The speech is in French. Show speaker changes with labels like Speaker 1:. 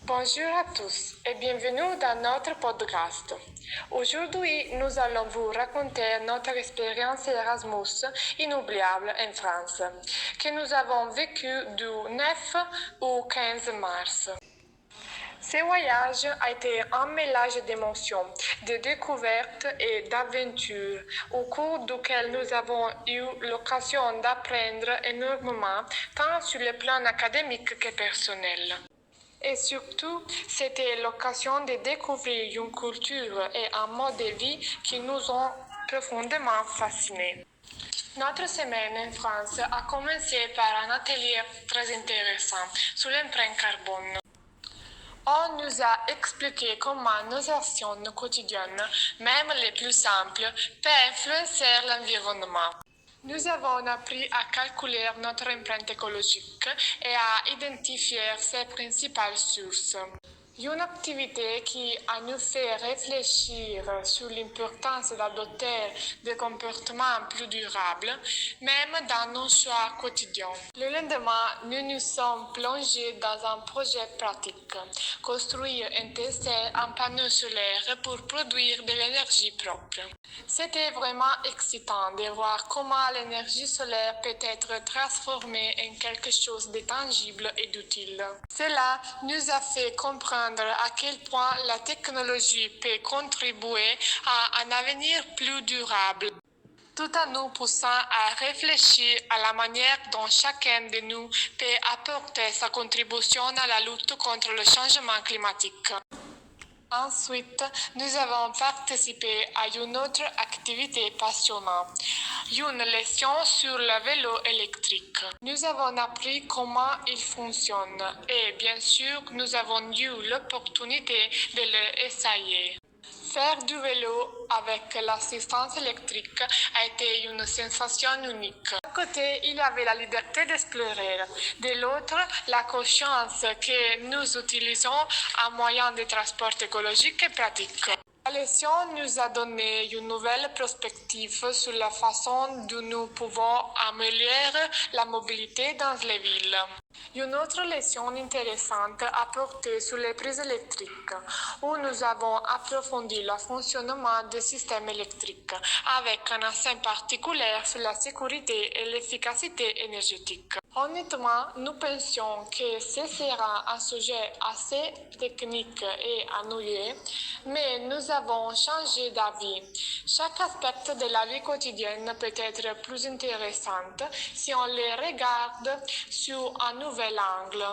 Speaker 1: Bonjour à tous et bienvenue dans notre podcast. Aujourd'hui, nous allons vous raconter notre expérience Erasmus inoubliable en France, que nous avons vécu du 9 au 15 mars. Ce voyage a été un mélange d'émotions, de découvertes et d'aventures, au cours duquel nous avons eu l'occasion d'apprendre énormément, tant sur le plan académique que personnel. Et surtout, c'était l'occasion de découvrir une culture et un mode de vie qui nous ont profondément fascinés. Notre semaine en France a commencé par un atelier très intéressant sur l'empreinte carbone. On nous a expliqué comment nos actions quotidiennes, même les plus simples, peuvent influencer l'environnement. Nous avons appris à calculer notre empreinte écologique et à identifier ses principales sources. Une activité qui nous fait réfléchir sur l'importance d'adopter des comportements plus durables, même dans nos choix quotidiens. Le lendemain, nous nous sommes plongés dans un projet pratique, construire et tester un panneau solaire pour produire de l'énergie propre. C'était vraiment excitant de voir comment l'énergie solaire peut être transformée en quelque chose de tangible et d'utile. Cela nous a fait comprendre à quel point la technologie peut contribuer à un avenir plus durable, tout en nous poussant à réfléchir à la manière dont chacun de nous peut apporter sa contribution à la lutte contre le changement climatique. Ensuite, nous avons participé à une autre activité passionnante, une leçon sur le vélo électrique. Nous avons appris comment il fonctionne et bien sûr, nous avons eu l'opportunité de l'essayer. Faire du vélo avec l'assistance électrique a été une sensation unique. D'un côté, il y avait la liberté d'explorer. De l'autre, la conscience que nous utilisons un moyen de transport écologique et pratique. La leçon nous a donné une nouvelle perspective sur la façon dont nous pouvons améliorer la mobilité dans les villes. Une autre leçon intéressante a porté sur les prises électriques, où nous avons approfondi le fonctionnement des systèmes électriques, avec un accent particulier sur la sécurité et l'efficacité énergétique. Honnêtement, nous pensions que ce sera un sujet assez technique et ennuyeux, mais nous avons changé d'avis. Chaque aspect de la vie quotidienne peut être plus intéressant si on les regarde sous un nouvel angle.